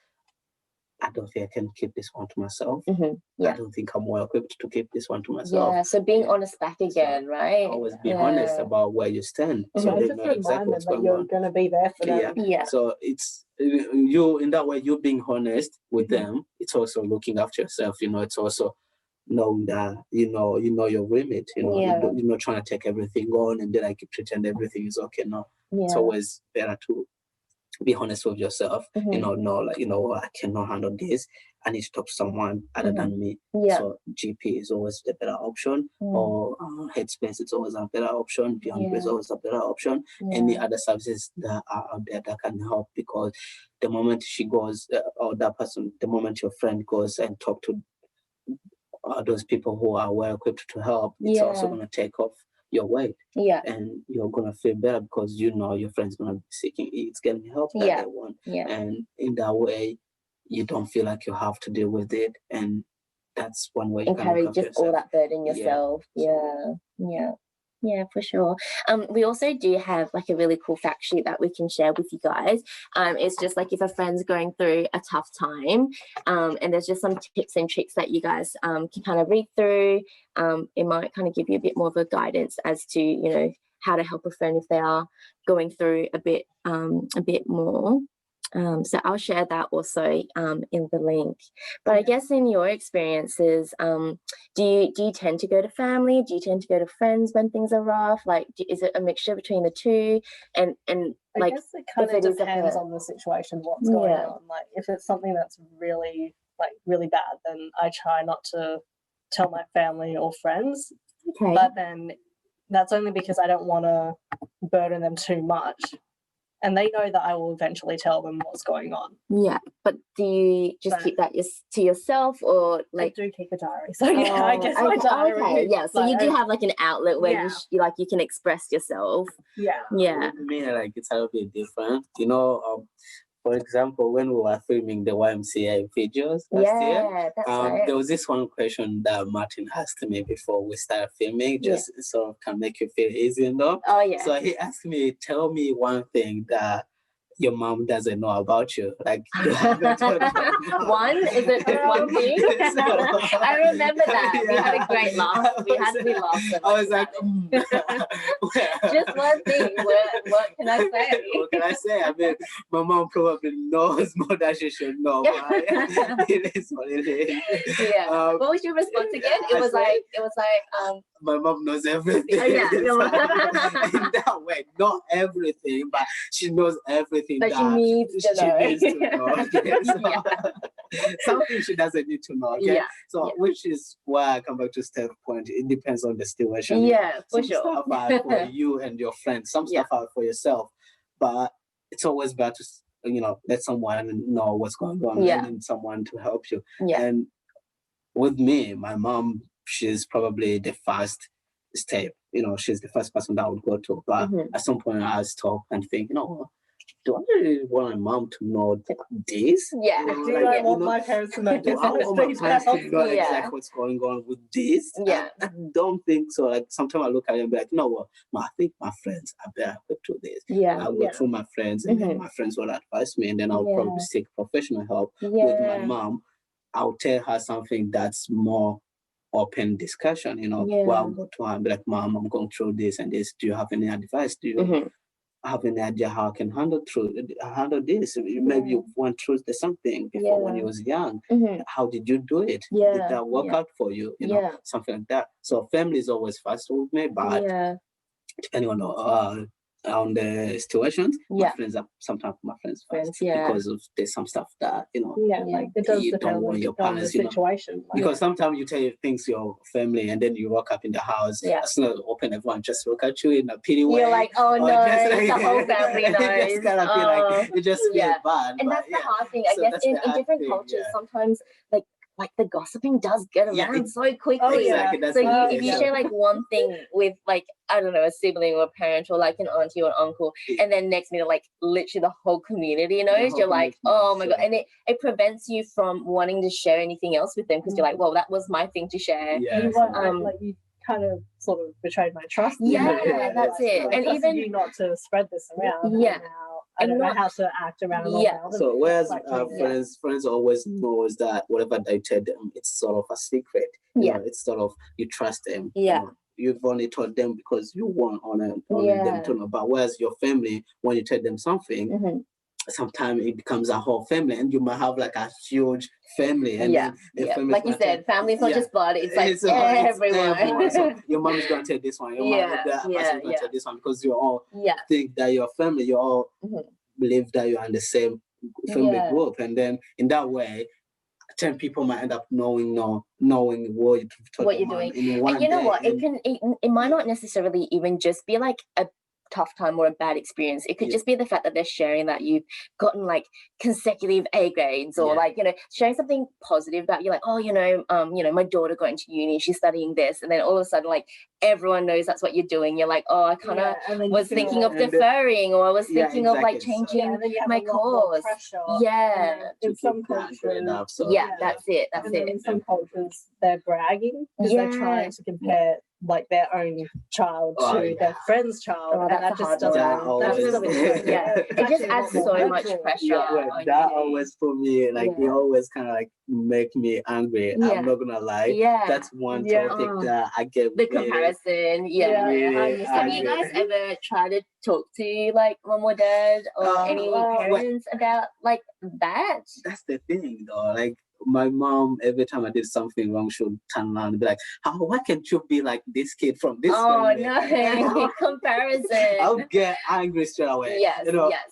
I don't think I can keep this one to myself. Yeah. I don't think I'm well equipped to keep this one to myself. Yeah, so being honest back again, right? Always be honest about where you stand. So they just know remind exactly them what's that going you're on. going to be there for them. Yeah. So it's you, in that way, you being honest with them. It's also looking after yourself. It's also knowing that you know your limit. You're not trying to take everything on and then pretend everything is okay. No, it's always better to be honest with yourself. I cannot handle this. I need to talk to someone other than me. So GP is always the better option, or headspace is always a better option. Beyond is always a better option. Any other services that are out there that can help, because the moment she goes, or that person, the moment your friend goes and talk to those people who are well equipped to help, it's also going to take off your weight. And you're going to feel better because your friend's going to be seeking, it's getting help that they want. And in that way, you don't feel like you have to deal with it. And that's one way you carry just all that burden yourself. Yeah, for sure. We also do have like a really cool fact sheet that we can share with you guys. It's just like if a friend's going through a tough time, and there's just some tips and tricks that you guys can kind of read through. It might kind of give you a bit more of a guidance as to, how to help a friend if they are going through a bit more. So I'll share that also in the link. But I guess in your experiences, do you tend to go to family? Do you tend to go to friends when things are rough? Like, is it a mixture between the two? And I guess it kind of depends on the situation, what's going on. Like, if it's something that's really bad, then I try not to tell my family or friends. Okay. But then that's only because I don't want to burden them too much. And they know that I will eventually tell them what's going on. Yeah, but do you just keep that to yourself, or like? I do keep a diary, so I guess my diary. Okay, yeah. So you do have like an outlet where you can express yourself. Yeah. With me, it's a little bit different. For example, when we were filming the YMCA videos last year, that's right. there was this one question that Martin asked me before we started filming, just sort of can make you feel easy, Oh, yeah. So he asked me, tell me one thing that your mom doesn't know about you. Like, one? Is it just one thing? I remember that. We had a great laugh. We laughed. I was like, just one thing. What can I say? What can I say? I mean, my mom probably knows more than she should know. But it is what it is. Yeah. What was your response again? It was like my mom knows everything. Oh, yeah. In that way, not everything, but she knows everything that she needs to know. Yes. Something she doesn't need to know. Okay? Which is why I come back to Steph's point. It depends on the situation. Yeah, for some sure. Stuff are for you and your friends. Some stuff are for yourself. But it's always better to let someone know what's going on. And someone to help you. And with me, my mom, she's probably the first step. She's the first person that I would go to. But at some point I stop and think, do I really want my mom to know this? Yeah. Do I want my parents to know this? I want my parents to know exactly what's going on with this? Yeah. I don't think so. Like, sometimes I look at it and be like, you know what? I think my friends are better equipped to this. Yeah. I'll go through my friends, and then my friends will advise me, and then I'll probably seek professional help. With my mom, I'll tell her something that's more open discussion, where I'll go to her and be like, Mom, I'm going through this and this. Do you have any advice? Do you have any idea how I can handle this? Maybe you went through something before when you was young. How did you do it? Did that work out for you? Something like that. So family is always first with me, but depending on the situations, my friends are sometimes my friends first, because of there's some stuff that like it does you depend don't want your on the parents, situation. Because sometimes you tell your things your family, and then you walk up in the house, as soon as you open, everyone just look at you in a pity way. You're like, oh no, the whole family knows. Just kind of feel like you just feel bad. And that's the hard thing, I guess. In different cultures, sometimes like the gossiping does get around so quickly. Oh, exactly. So if you share like one thing with like, I don't know, a sibling or a parent or like an auntie or an uncle, and then next minute like literally the whole community knows, you're like, oh my God. And it prevents you from wanting to share anything else with them, because you're like, well, that was my thing to share. You kind of sort of betrayed my trust. Yeah, that's it. And even you not to spread this around. Yeah. I don't know how to act around all that. So whereas friends always knows that whatever they tell them, it's sort of a secret. You know, it's sort of, you trust them. Yeah. You know, you've only told them because you want only them to know. But whereas your family, when you tell them something, sometimes it becomes a whole family, and you might have like a huge family. And then the like you said, family's not just blood, it's like everyone. So your mom is going to tell this one, your mom, the person is going to tell this one, because you all think that your family, you all believe that you're in the same family group. And then in that way, 10 people might end up knowing what you're doing. In one and you know day. what, it might not necessarily even just be like a tough time or a bad experience. It could just be the fact that they're sharing that you've gotten like consecutive A grades, or like, you know, sharing something positive about you, like, oh, you know, my daughter got into uni, she's studying this, and then all of a sudden, like, everyone knows that's what you're doing. You're like, oh, I kind of was thinking of deferring, or I was thinking of like changing my course. In some cultures, that's it. In some cultures, they're bragging because they're trying to compare like their own child to their friend's child, and that just doesn't. It just adds so much pressure. That always for me, like it always kind of like make me angry. I'm not gonna lie. That's one topic that I get. The comparison. Have you guys ever tried to talk to like mom or dad or any parents about like that? That's the thing, though. Like, my mom, every time I did something wrong, she would turn around and be like, why can't you be like this kid from this family? No, comparison. I'll get angry straight away.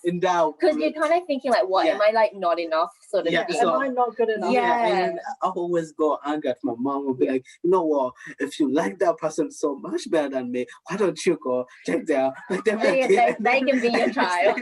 In that, because you're kind of thinking like, what, am I like not enough sort of thing? Am I not good enough? And I always go angry at my mom. Will be like, you know what, if you like that person so much better than me, why don't you go check them? They can be your child.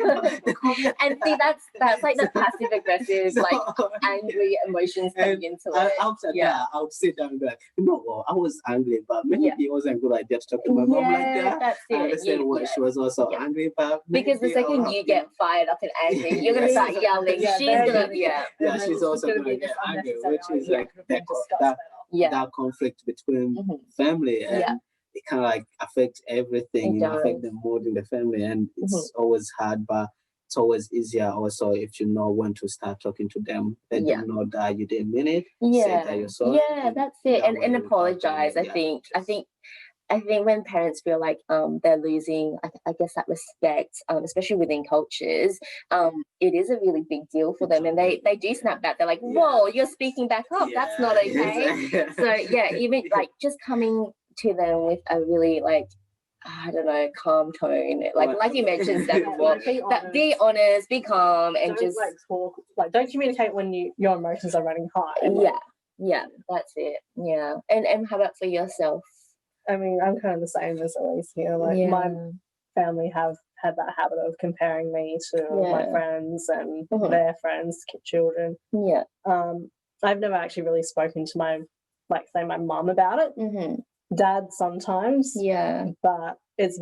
And see, that's like the passive aggressive, like angry emotions coming into it. After that, I would sit down and be like, you know what, I was angry, but maybe it wasn't a good idea to talk to my mom like that. That's it. I understand what she was also angry about. Because the second you get fired up and angry, you're gonna start yelling. She's also gonna get angry, which is like that conflict between family, and it kind of like affects everything. You know, affect the mood in the family, and it's always hard, but it's always easier also if you know when to start talking to them. Let them know that you didn't mean it. Say that you're sorry. That's it. And apologize. I think when parents feel like they're losing, I guess, that respect, especially within cultures, it is a really big deal for them, and they do snap back. They're like, whoa, you're speaking back up. That's not okay. So even like just coming to them with a really like, I don't know, calm tone, like you mentioned, Steph, that be honest, be calm, and don't, just like talk, like don't communicate when your emotions are running high. That's it. And how about for yourself? I mean, I'm kind of the same as Elise here. Like my family have had that habit of comparing me to my friends and their friends' children. I've never actually really spoken to my mum about it. Dad sometimes, but it's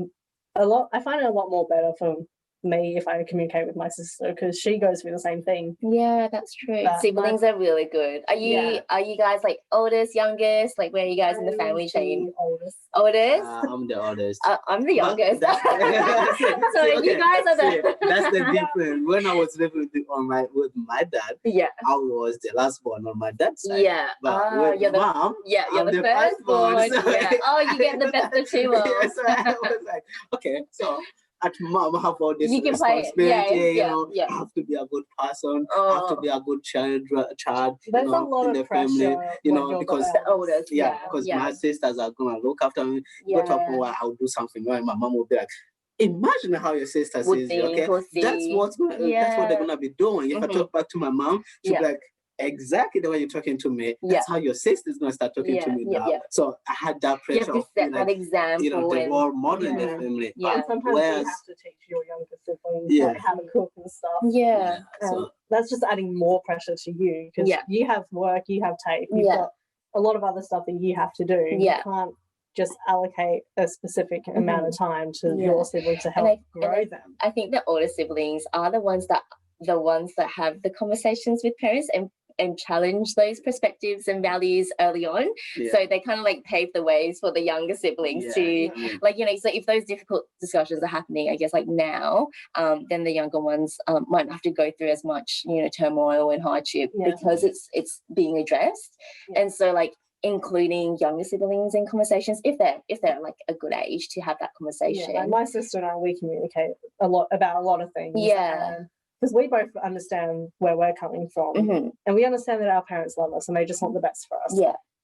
a lot. I find it a lot more better for me if I communicate with my sister, because she goes through the same thing. That's true. Siblings are really good. Are you guys like oldest, youngest? Like, where are you guys in the family chain? Oldest. I'm the oldest. I'm the youngest. So you guys are that's the difference. When I was living with my dad, I was the last born on my dad's side. But with mom, you're the first born. Oh, you get the best of two worlds. So I was like, okay, so at mom, I have all this you can responsibility. Play it. I have to be a good person. I have to be a good child. There's a lot of pressure, family, because the oldest. Because my sisters are gonna look after me. Go to a point where I'll do something wrong. My mom will be like, imagine how your sister sees you. Okay, that's what they're gonna be doing. If I talk back to my mom, she'll be like, exactly the way you're talking to me, that's how your sister's gonna start talking to me now. So I had that pressure. You have to set that example. The role model in the family. Sometimes you have to teach your younger siblings how to cook and stuff. So that's just adding more pressure to you, because you have work, you have tape, you've got a lot of other stuff that you have to do. You can't just allocate a specific amount of time to your sibling to help grow them. I think the older siblings are the ones that have the conversations with parents, and and challenge those perspectives and values early on. So they kind of like pave the ways for the younger siblings to like, you know, so if those difficult discussions are happening, I guess like now, then the younger ones might not have to go through as much, you know, turmoil and hardship because it's being addressed. And so like including younger siblings in conversations if they're like a good age to have that conversation. Like my sister and I, we communicate a lot about a lot of things. Because we both understand where we're coming from, and we understand that our parents love us and they just want the best for us.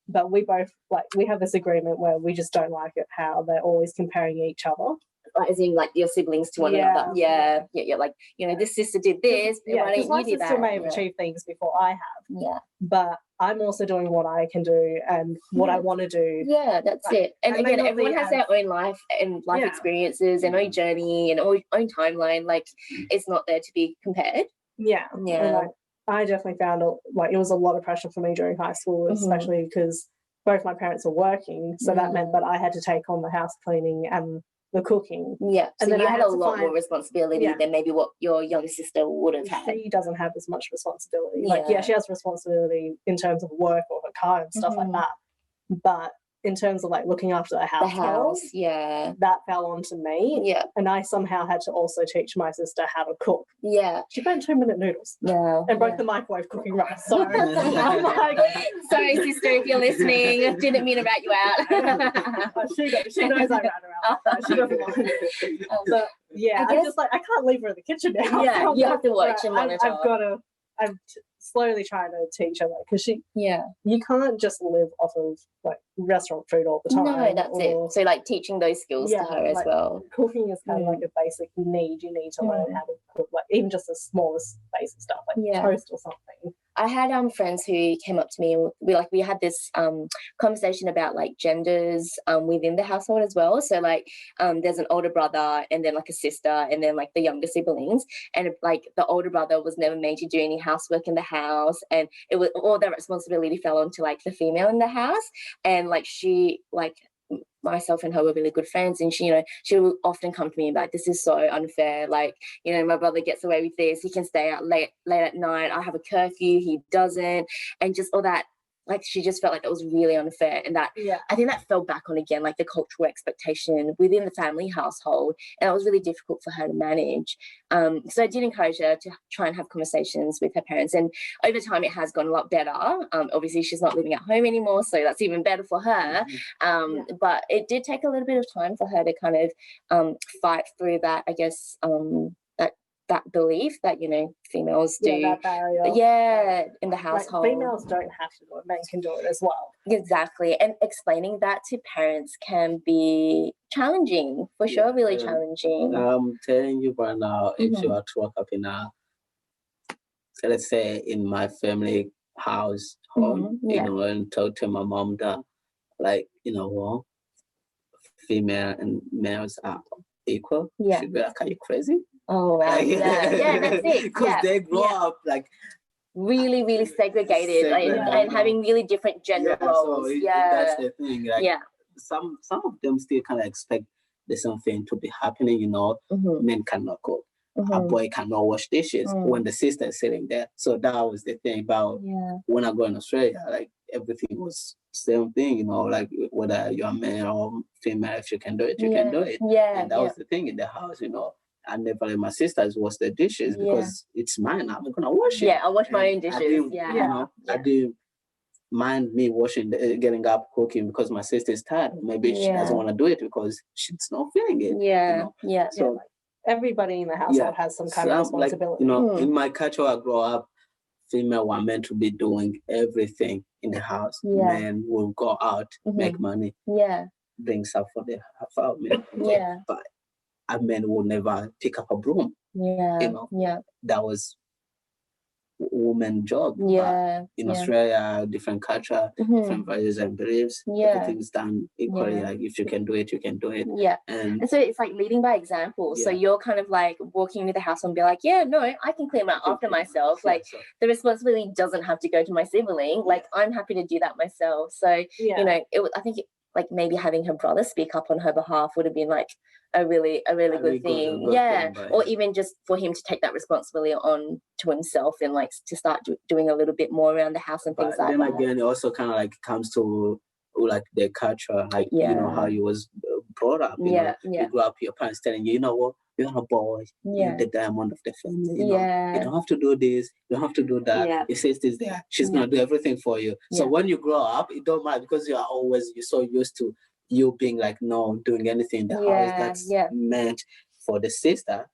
But we both we have this agreement where we just don't like it how they're always comparing each other. As in like your siblings to one another. You're like, you know, this sister did this, why don't you do that? My sister may have achieved things before I have. But I'm also doing what I can do and what I want to do. That's it. And again, everyone has their own life and life experiences and own journey and own timeline. Like it's not there to be compared. And, like, I definitely found it was a lot of pressure for me during high school, especially because both my parents were working. So that meant that I had to take on the house cleaning and the cooking. So and then you had a lot more responsibility than maybe what your younger sister would have had. She doesn't have as much responsibility. She has responsibility in terms of work or her car and stuff like that. But in terms of like looking after the house, that fell onto me. And I somehow had to also teach my sister how to cook. She burnt 2-minute noodles. And broke the microwave cooking rice. So I'm like, sorry, sister, if you're listening, didn't mean to rat you out. She knows I rat her out. She doesn't want to. But I'm just like, I can't leave her in the kitchen now. You have to watch and monitor. I'm slowly trying to teach her that because you can't just live off of like restaurant food all the time. No, that's it. So like teaching those skills to her as well. Cooking is kind of like a basic need. You need to learn how to cook, like even just the smallest basic stuff, like toast or something. I had friends who came up to me and we had this conversation about like genders within the household as well. So like there's an older brother and then like a sister and then like the younger siblings, and like the older brother was never made to do any housework in the house, and it was all that responsibility fell onto like the female in the house. And like she like myself and her were really good friends, and she would often come to me and be like, this is so unfair, like, you know, my brother gets away with this, he can stay out late at night, I have a curfew, he doesn't, and just all that. Like she just felt like that was really unfair, and that I think that fell back on again like the cultural expectation within the family household, and it was really difficult for her to manage. So I did encourage her to try and have conversations with her parents, and over time it has gone a lot better. Obviously she's not living at home anymore, so that's even better for her. But it did take a little bit of time for her to kind of fight through that, I guess, that belief that, you know, females do that barrier. In the household. Like, females don't have to do it, men can do it as well. Exactly. And explaining that to parents can be challenging, for sure, really challenging. I'm telling you right now, if you are to walk up in let's say in my family house home, you know, and talk to my mom that, like, you know what, female and males are equal. She'd be like, are you crazy? Oh wow! That's it. Because they grow up like really, really segregated, and having really different gender roles. So that's the thing. Like, some of them still kind of expect the same thing to be happening. You know, men cannot cook. A boy cannot wash dishes when the sister is sitting there. So that was the thing about when I go in Australia. Like everything was same thing. You know, like whether you're a male or female, if you can do it, you can do it. And that was the thing in the house. You know. I never let my sisters wash the dishes because it's mine. I'm not gonna wash it. I'll wash my own dishes. I do mind me washing, getting up, cooking because my sister is tired. Maybe she doesn't want to do it because she's not feeling it. So everybody in the household has some kind of responsibility. Like, in my culture, I grew up, female were meant to be doing everything in the house. Men will go out, make money, bring stuff for the family. But a man will never pick up a broom. You know, that was woman's job. But in Australia, different culture, different values and beliefs. Everything's done equally. Like if you can do it, you can do it. And so it's like leading by example. So you're kind of like walking into the house and be like, I can clean up after myself. Like the responsibility doesn't have to go to my sibling. Like I'm happy to do that myself. So you know, I think like maybe having her brother speak up on her behalf would have been like a really good thing. Or even just for him to take that responsibility on to himself and like to start doing a little bit more around the house and things like that. Then again, it also kind of like comes to like the culture, like you know how you was brought up. You know, you grew up, your parents telling you, you know what, you're a boy, you're the diamond of the family. You know, you don't have to do this, you don't have to do that. It says this there, she's gonna do everything for you. So when you grow up, it don't matter because you're so used to you being like no doing anything in the house that's meant for the sister.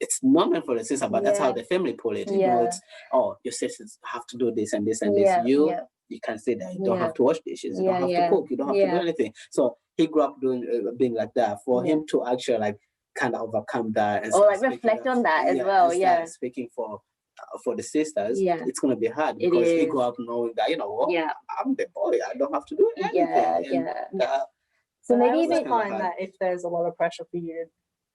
It's not meant for the sister, but that's how the family pull it. You know, it's your sisters have to do this and this and this. You can say that you don't have to wash dishes, you don't have to cook, you don't have to do anything. So he grew up doing being like that. For him to actually like kind of overcome that and like reflect on that as well. Speaking for the sisters, it's gonna be hard because he grew up knowing that, you know what, I'm the boy, I don't have to do anything. So maybe even find that if there's a lot of pressure for you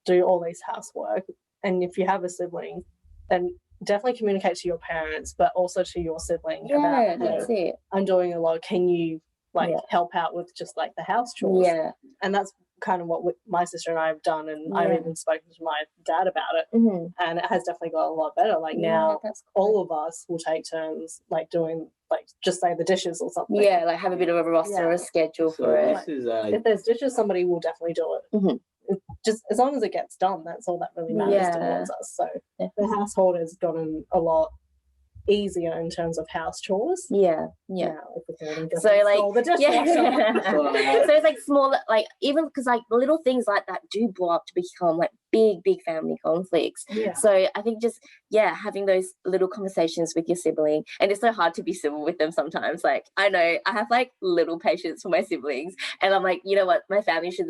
to do all these housework, and if you have a sibling, then definitely communicate to your parents, but also to your sibling about, that's it. I'm doing a lot. Can you help out with just like the house chores? And that's kind of what my sister and I have done, and I've even spoken to my dad about it, and it has definitely got a lot better. Like now, all of us will take turns like doing like just say the dishes or something. Like have a bit of a roster or a schedule for it. If there's dishes, somebody will definitely do it. Just as long as it gets done, that's all that really matters towards us. So the household has gotten a lot easier in terms of house chores. Now, so like the dishwasher. So it's like small, like even because like little things like that do blow up to become like big family conflicts. So I think just having those little conversations with your sibling, and it's so hard to be civil with them sometimes. Like I know I have like little patience for my siblings, and I'm like, you know what, my family should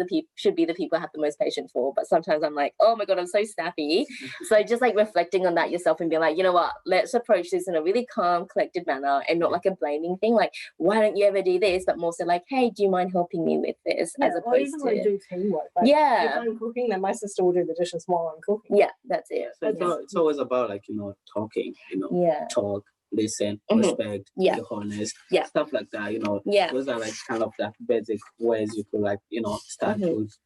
be the people I have the most patience for, but sometimes I'm like, oh my god, I'm so snappy. So just like reflecting on that yourself and being like, you know what, let's approach this in a really calm, collected manner and not like a blaming thing, like why don't you ever do this, but more so like, hey, do you mind helping me with this, as opposed even to like do teamwork. Like, if I'm cooking, then my sister will do the dishes while I'm cooking. That's it. So it's always about like, you know, talking, you know, talk, listen, respect, be honest, stuff like that, you know. Those are like kind of like basic ways you could like, you know, start with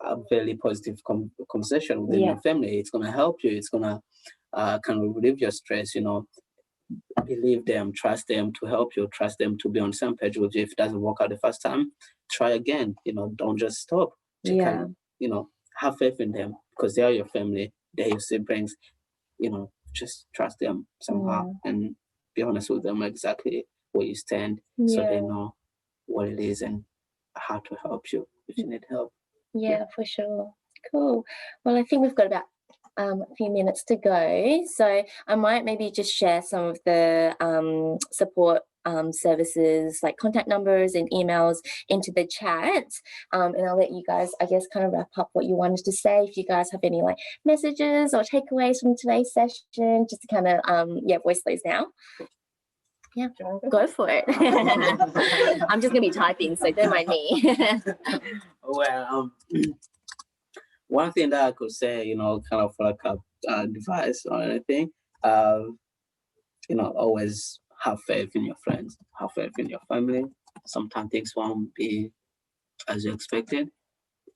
a very positive conversation within your family. It's gonna help you, it's gonna kind of relieve your stress, you know. Believe them, trust them to help you, trust them to be on the same page with you. If it doesn't work out the first time, try again, you know, don't just stop. You can, you know, have faith in them because they are your family, they're your siblings, you know, just trust them somehow and be honest with them exactly where you stand so they know what it is and how to help you if you need help. For sure. Cool. Well, I think we've got about a few minutes to go, so I might maybe just share some of the support services, like contact numbers and emails, into the chat, and I'll let you guys, I guess, kind of wrap up what you wanted to say. If you guys have any like messages or takeaways from today's session, just to kind of voice those now. Go for it. I'm just gonna be typing, so don't mind me. Well, one thing that I could say, you know, kind of like a advice or anything, you know, always have faith in your friends, have faith in your family. Sometimes things won't be as you expected,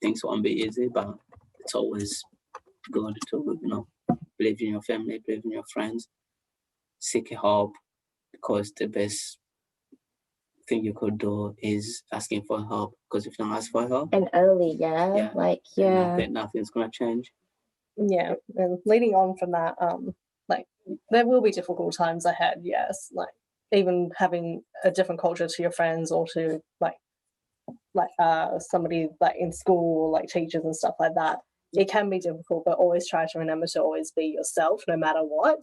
things won't be easy, but it's always good to, you know, believe in your family, believe in your friends, seek help, because the best thing you could do is asking for help, because if you don't ask for help and early nothing's gonna change. And leading on from that, like there will be difficult times ahead, yes, like even having a different culture to your friends or to like somebody like in school, like teachers and stuff like that, it can be difficult, but always try to remember to always be yourself no matter what,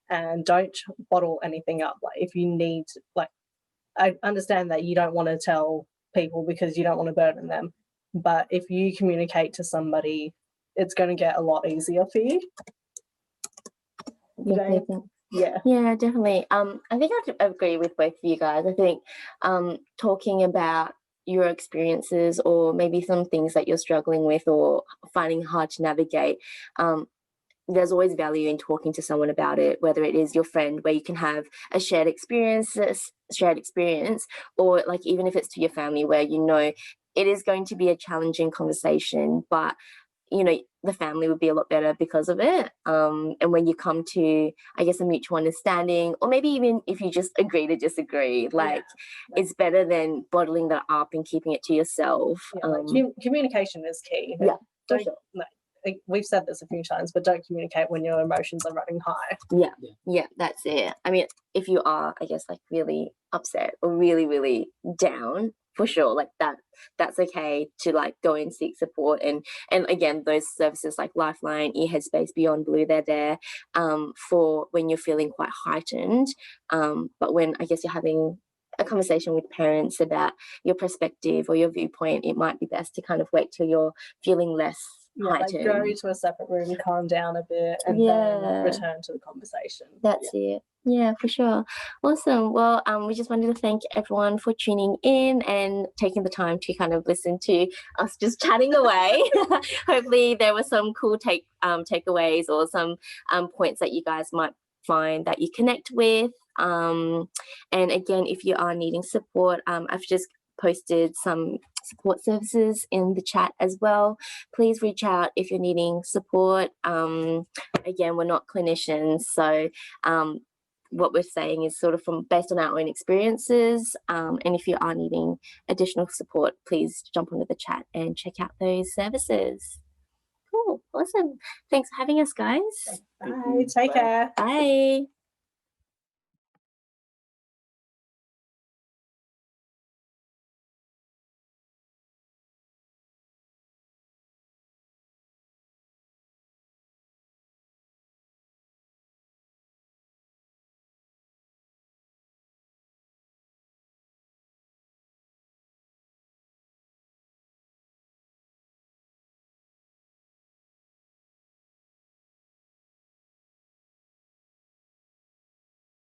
and don't bottle anything up. Like if you need, like, I understand that you don't want to tell people because you don't want to burden them, but if you communicate to somebody, it's going to get a lot easier for you. Definitely. I think I agree with both of you guys. I think talking about your experiences or maybe some things that you're struggling with or finding hard to navigate, there's always value in talking to someone about it, whether it is your friend where you can have a shared experience, or like even if it's to your family where you know it is going to be a challenging conversation, but you know the family would be a lot better because of it. And when you come to, I guess, a mutual understanding, or maybe even if you just agree to disagree, like it's better than bottling that up and keeping it to yourself. Communication is key. Yeah, for don't sure. We've said this a few times, but don't communicate when your emotions are running high. Yeah, that's it. I mean, if you are, I guess, like really upset or really, really down, for sure, like that's okay to like go and seek support. And again, those services like Lifeline, Headspace, Beyond Blue, they're there for when you're feeling quite heightened. But when I guess you're having a conversation with parents about your perspective or your viewpoint, it might be best to kind of wait till you're feeling less heightened. Like go to a separate room, calm down a bit, and then return to the conversation. That's it. Yeah, for sure. Awesome. Well, we just wanted to thank everyone for tuning in and taking the time to kind of listen to us just chatting away. Hopefully there were some cool takeaways or some points that you guys might find that you connect with. And again, if you are needing support, I've just posted some support services in the chat as well. Please reach out if you're needing support. Again, we're not clinicians, so what we're saying is sort of based on our own experiences. And if you are needing additional support, please jump onto the chat and check out those services. Cool. Awesome. Thanks for having us, guys. Bye. Take care. Bye.